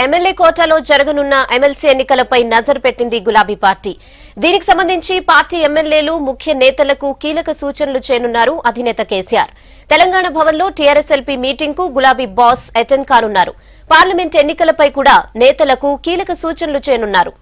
MLA కోటాలో జరగనున్న MLC ఎన్నికలపై నజరు పెట్టింది గులాబీ పార్టీ. దీనికి సంబంధించి పార్టీ ఎమ్మెల్యేలు ముఖ్య నేతలకు కీలక సూచనలు చేయనున్నారు అధినేత కేసీఆర్. తెలంగాణ భవన్లో టీఆర్ఎస్ ఎల్పీ మీటింగ్ కు గులాబీ బాస్ అటెండ్ కానున్నారు. పార్లమెంట్ ఎన్నికలపై కూడా నేతలకు కీలక సూచనలు చేయనున్నారు.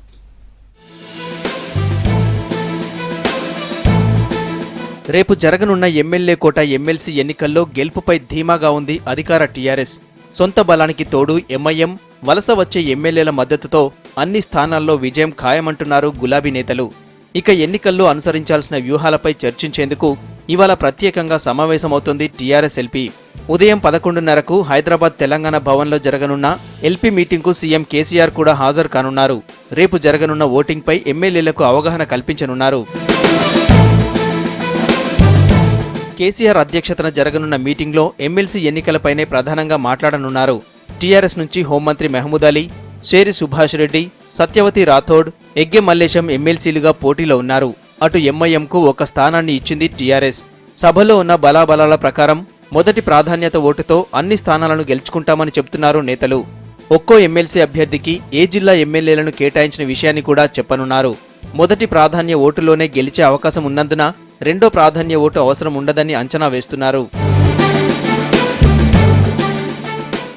రేపు జరగనున్న ఎమ్మెల్యే కోట ఎమ్మెల్సీ ఎన్నికల్లో గెలుపుపై ధీమాగా ఉంది అధికార టీఆర్ఎస్. సొంత బలానికి తోడు ఎంఐఎం, వలస వచ్చే ఎమ్మెల్యేల మద్దతుతో అన్ని స్థానాల్లో విజయం ఖాయమంటున్నారు గులాబీ నేతలు. ఇక ఎన్నికల్లో అనుసరించాల్సిన వ్యూహాలపై చర్చించేందుకు ఇవాళ ప్రత్యేకంగా సమావేశమవుతోంది టీఆర్ఎస్ ఎల్పీ. ఉదయం 11:30కు హైదరాబాద్ తెలంగాణ భవన్లో జరగనున్న ఎల్పీ మీటింగ్కు సీఎం కేసీఆర్ కూడా హాజరు కానున్నారు. రేపు జరగనున్న ఓటింగ్పై ఎమ్మెల్యేలకు అవగాహన కల్పించనున్నారు. కేసీఆర్ అధ్యక్షతన జరగనున్న మీటింగ్లో ఎమ్మెల్సీ ఎన్నికలపైనే ప్రధానంగా మాట్లాడనున్నారు. టీఆర్ఎస్ నుంచి హోంమంత్రి మహమూద్ అలీ, షేరి సుభాష్ రెడ్డి, సత్యవతి రాథోడ్, ఎగ్గె మల్లేశం ఎమ్మెల్సీలుగా పోటీలో ఉన్నారు. అటు ఎంఐఎంకు ఒక స్థానాన్ని ఇచ్చింది టీఆర్ఎస్. సభలో ఉన్న బలాబలాల ప్రకారం మొదటి ప్రాధాన్యత ఓటుతో అన్ని స్థానాలను గెలుచుకుంటామని చెబుతున్నారు నేతలు. ఒక్కో ఎమ్మెల్సీ అభ్యర్థికి ఏ జిల్లా ఎమ్మెల్యేలను కేటాయించిన విషయాన్ని కూడా చెప్పనున్నారు. మొదటి ప్రాధాన్య ఓటులోనే గెలిచే అవకాశం ఉన్నందున రెండో ప్రాధాన్య ఓటు అవసరం ఉండదని అంచనా వేస్తున్నారు.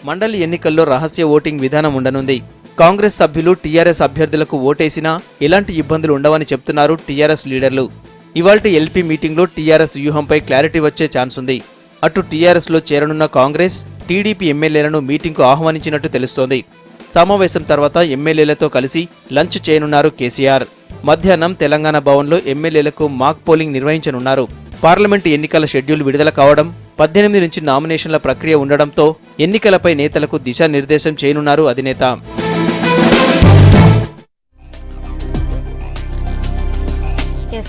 మండలి ఎన్నికల్లో రహస్య ఓటింగ్ విధానం ఉండనుంది. కాంగ్రెస్ సభ్యులు టీఆర్ఎస్ అభ్యర్థులకు ఓటేసినా ఎలాంటి ఇబ్బందులు ఉండవని చెప్తున్నారు టీఆర్ఎస్ లీడర్లు. ఇవాల్టి ఎల్పీ మీటింగ్లో టీఆర్ఎస్ వ్యూహంపై క్లారిటీ వచ్చే ఛాన్స్ ఉంది. అటు టీఆర్ఎస్లో చేరనున్న కాంగ్రెస్, టీడీపీ ఎమ్మెల్యేలను మీటింగ్కు ఆహ్వానించినట్టు తెలుస్తోంది. సమావేశం తర్వాత ఎమ్మెల్యేలతో కలిసి లంచ్ చేయనున్నారు కేసీఆర్. మధ్యాహ్నం తెలంగాణ భవన్లో ఎమ్మెల్యేలకు మాక్ పోలింగ్ నిర్వహించనున్నారు. పార్లమెంటు ఎన్నికల షెడ్యూల్ విడుదల కావడం, 18 నుంచి నామినేషన్ల ప్రక్రియ ఉండడంతో ఎన్నికలపై నేతలకు దిశానిర్దేశం చేయనున్నారు అధినేత.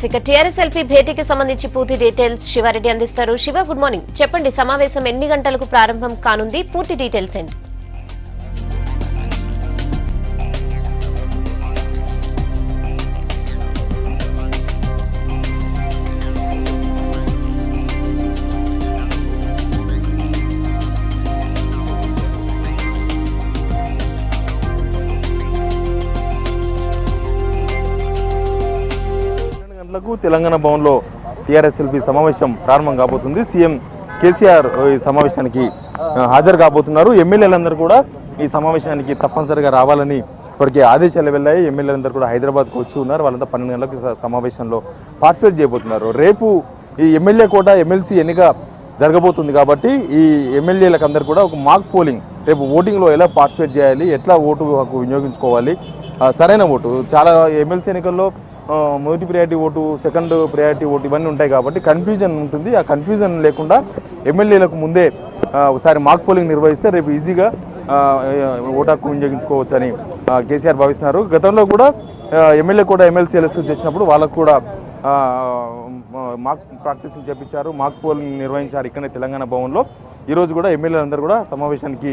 ఇక టీఆర్ఎస్ ఎల్పీ భేటీకి సంబంధించి పూర్తి డీటెయిల్స్ శివారెడ్డి అందిస్తారు. Shiva, good morning. చెప్పండి, సమావేశం ఎన్ని గంటలకు ప్రారంభం కానుంది? పూర్తి డీటెయిల్స్ ఏంటి? తెలంగాణ భవన్లో టీఆర్ఎస్ ఎల్పీ సమావేశం ప్రారంభం కాబోతుంది. సీఎం కేసీఆర్ ఈ సమావేశానికి హాజరు కాబోతున్నారు. ఎమ్మెల్యేలందరూ కూడా ఈ సమావేశానికి తప్పనిసరిగా రావాలని ఇప్పటికే ఆదేశాలు వెళ్ళాయి. ఎమ్మెల్యేలందరూ కూడా హైదరాబాద్కు వచ్చి ఉన్నారు. వాళ్ళంతా 12 గంటలకు సమావేశంలో పార్టిసిపేట్ చేయబోతున్నారు. రేపు ఈ ఎమ్మెల్యే కోట ఎమ్మెల్సీ ఎన్నిక జరగబోతుంది కాబట్టి ఈ ఎమ్మెల్యేలకు అందరూ కూడా ఒక మాక్ పోలింగ్, రేపు ఓటింగ్లో ఎలా పార్టిసిపేట్ చేయాలి, ఎట్లా ఓటు హక్కు వినియోగించుకోవాలి, సరైన ఓటు, చాలా ఎమ్మెల్సీ ఎన్నికల్లో మొదటి priority vote, second priority vote ఇవన్నీ ఉంటాయి కాబట్టి కన్ఫ్యూజన్ ఉంటుంది. ఆ కన్ఫ్యూజన్ లేకుండా ఎమ్మెల్యేలకు ముందే ఒకసారి మాక్ పోలింగ్ నిర్వహిస్తే రేపు ఈజీగా ఓటు హక్కు వినియోగించుకోవచ్చు అని కేసీఆర్ భావిస్తున్నారు. గతంలో కూడా ఎమ్మెల్యే కూడా ఎమ్మెల్సీ ఎలక్షన్స్ వచ్చినప్పుడు వాళ్ళకు కూడా మాక్ ప్రాక్టీసింగ్ చేపించారు, మాక్ పోలింగ్ నిర్వహించారు ఇక్కడనే తెలంగాణ భవన్లో. ఈరోజు కూడా ఎమ్మెల్యేలందరూ కూడా సమావేశానికి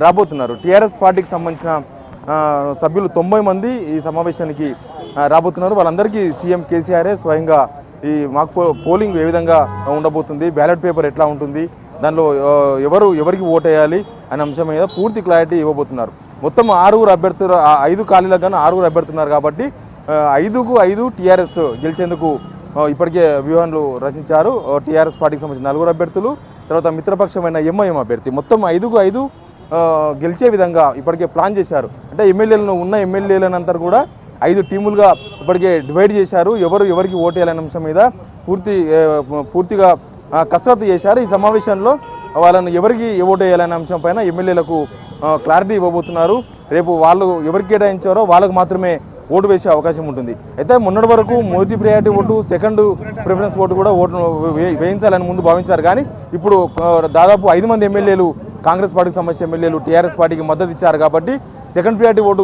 రాబోతున్నారు. టీఆర్ఎస్ పార్టీకి సంబంధించిన సభ్యులు 90 మంది ఈ సమావేశానికి రాబోతున్నారు. వాళ్ళందరికీ సీఎం కేసీఆరే స్వయంగా ఈ మాక్ పోలింగ్ ఏ విధంగా ఉండబోతుంది, బ్యాలెట్ పేపర్ ఎట్లా ఉంటుంది, దానిలో ఎవరికి ఓటేయాలి అనే అంశం మీద పూర్తి క్లారిటీ ఇవ్వబోతున్నారు. మొత్తం 6 అభ్యర్థులు, 5 ఖాళీలకు గాను 6 అభ్యర్థున్నారు కాబట్టి 5కు 5 టీఆర్ఎస్ గెలిచేందుకు ఇప్పటికే వ్యూహాలు రచించారు. టీఆర్ఎస్ పార్టీకి సంబంధించిన 4 అభ్యర్థులు, తర్వాత మిత్రపక్షమైన ఎంఐఎం అభ్యర్థి, మొత్తం 5కు 5 గెలిచే విధంగా ఇప్పటికే ప్లాన్ చేశారు. అంటే ఉన్న ఎమ్మెల్యేలనంతా కూడా 5 టీములుగా ఇప్పటికే డివైడ్ చేశారు. ఎవరికి ఓటేయాలనే అంశం మీద పూర్తిగా కసరత్తు చేశారు. ఈ సమావేశంలో వాళ్ళను ఎవరికి ఓటేయాలనే అంశం పైన ఎమ్మెల్యేలకు క్లారిటీ ఇవ్వబోతున్నారు. రేపు వాళ్ళు ఎవరికి కేటాయించారో వాళ్ళకు మాత్రమే ఓటు వేసే అవకాశం ఉంటుంది. అయితే మొన్నటి వరకు మొదటి priority vote, second preference vote కూడా వేయించాలని ముందు భావించారు. కానీ ఇప్పుడు దాదాపు 5 మంది ఎమ్మెల్యేలు, కాంగ్రెస్ పార్టీకి సంబంధించిన ఎమ్మెల్యేలు టీఆర్ఎస్ పార్టీకి మద్దతు ఇచ్చారు కాబట్టి సెకండ్ ప్రయారిటీ ఓటు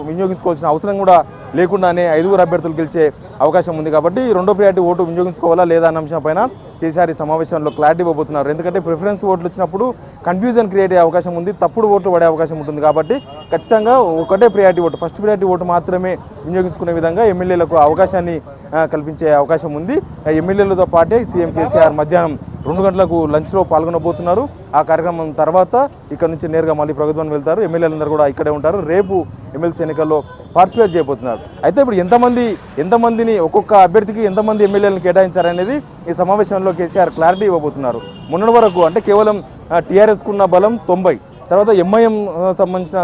వినియోగించుకోవాల్సిన అవసరం కూడా లేకుండానే 5 అభ్యర్థులు గెలిచే అవకాశం ఉంది. కాబట్టి రెండో ప్రియారిటీ ఓటు వినియోగించుకోవాలా లేదా అన్న అంశంపైన కేసీఆర్ ఈ సమావేశంలో క్లారిటీ ఇవ్వబోతున్నారు. ఎందుకంటే ప్రిఫరెన్స్ ఓట్లు వచ్చినప్పుడు కన్ఫ్యూజన్ క్రియేట్ అయ్యే అవకాశం ఉంది, తప్పుడు ఓట్లు పడే అవకాశం ఉంటుంది. కాబట్టి ఖచ్చితంగా ఒకటే priority vote, first priority vote మాత్రమే వినియోగించుకునే విధంగా ఎమ్మెల్యేలకు అవకాశాన్ని కల్పించే అవకాశం ఉంది. ఎమ్మెల్యేలతో పాటే సీఎం కేసీఆర్ మధ్యాహ్నం 2 గంటలకు లంచ్లో పాల్గొనబోతున్నారు. ఆ కార్యక్రమం తర్వాత ఇక్కడ నుంచి నేరుగా మళ్ళీ ప్రభుత్వానికి వెళ్తారు. ఎమ్మెల్యేలందరూ కూడా ఇక్కడే ఉంటారు. రేపు ఎమ్మెల్సీ ఎన్నికల్లో పార్టిసిపేట్ చేయబోతున్నారు. అయితే ఇప్పుడు ఎంతమందిని ఒక్కొక్క అభ్యర్థికి ఎంతమంది ఎమ్మెల్యేలను కేటాయించారనేది ఈ సమావేశంలో కేసీఆర్ క్లారిటీ ఇవ్వబోతున్నారు. మొన్నటి వరకు అంటే కేవలం టీఆర్ఎస్కున్న బలం 90, తర్వాత ఎంఐఎం సంబంధించిన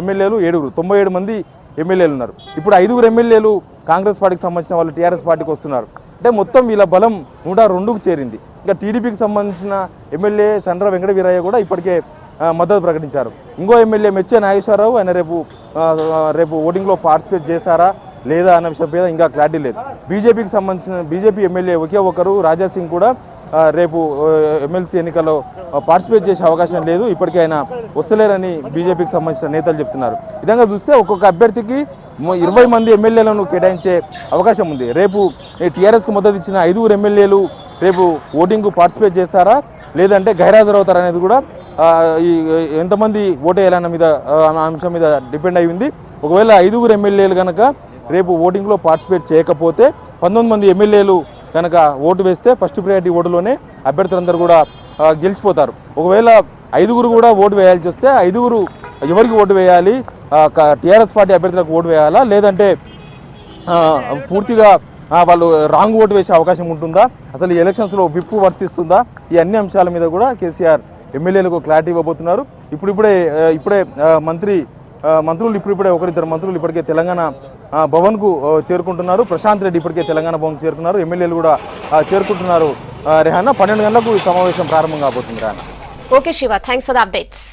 ఎమ్మెల్యేలు 97 మంది ఎమ్మెల్యేలు ఉన్నారు. ఇప్పుడు 5 ఎమ్మెల్యేలు కాంగ్రెస్ పార్టీకి సంబంధించిన వాళ్ళు టీఆర్ఎస్ పార్టీకి వస్తున్నారు. అంటే మొత్తం వీళ్ళ బలం 102కు చేరింది. ఇంకా టీడీపీకి సంబంధించిన ఎమ్మెల్యే సండ్ర వెంకట వీరయ్య కూడా ఇప్పటికే మద్దతు ప్రకటించారు. ఇంకో ఎమ్మెల్యే మెచ్చే నాగేశ్వరరావు ఆయన రేపు ఓటింగ్లో పార్టిసిపేట్ చేస్తారా లేదా అన్న విషయం మీద ఇంకా క్లారిటీ లేదు. బీజేపీకి సంబంధించిన బీజేపీ ఎమ్మెల్యే ఒకే ఒకరు రాజాసింగ్ కూడా రేపు ఎమ్మెల్సీ ఎన్నికల్లో పార్టిసిపేట్ చేసే అవకాశం లేదు. ఇప్పటికీ ఆయన వస్తలేరని బీజేపీకి సంబంధించిన నేతలు చెప్తున్నారు. ఈ విధంగా చూస్తే ఒక్కొక్క అభ్యర్థికి 20 మంది ఎమ్మెల్యేలను కేటాయించే అవకాశం ఉంది. రేపు టీఆర్ఎస్కు మద్దతు ఇచ్చిన 5 ఎమ్మెల్యేలు రేపు ఓటింగ్కు పార్టిసిపేట్ చేస్తారా లేదంటే గైరాజరవుతారా అనేది కూడా ఎంతమంది ఓటు వేయాలన్న మీద అంశం మీద డిపెండ్ అయి ఉంది. ఒకవేళ 5 ఎమ్మెల్యేలు కనుక రేపు ఓటింగ్లో పార్టిసిపేట్ చేయకపోతే 19 మంది ఎమ్మెల్యేలు కనుక ఓటు వేస్తే ఫస్ట్ ప్రియారిటీ ఓటులోనే అభ్యర్థులందరూ కూడా గెలిచిపోతారు. ఒకవేళ 5 కూడా ఓటు వేయాల్సి వస్తే 5 ఎవరికి ఓటు వేయాలి, టీఆర్ఎస్ పార్టీ అభ్యర్థులకు ఓటు వేయాలా లేదంటే పూర్తిగా వాళ్ళు రాంగ్ ఓటు వేసే అవకాశం ఉంటుందా, అసలు ఈ ఎలక్షన్స్లో విప్ వర్తిస్తుందా, ఈ అన్ని అంశాల మీద కూడా కేసీఆర్ ఎమ్మెల్యేలకు క్లారిటీ ఇవ్వబోతున్నారు. ఇప్పుడే మంత్రులు ఇప్పుడిప్పుడే 1-2 మంత్రులు ఇప్పటికే తెలంగాణ భవన్కు చేరుకుంటున్నారు. ప్రశాంత్ రెడ్డి ఇప్పటికే తెలంగాణ భవన్కు చేరుకున్నారు. ఎమ్మెల్యేలు కూడా చేరుకుంటున్నారు. రెహానా 12 గంటలకు ఈ సమావేశం ప్రారంభం కాబోతుంది. Rehana. Okay Shiva, thanks for the updates.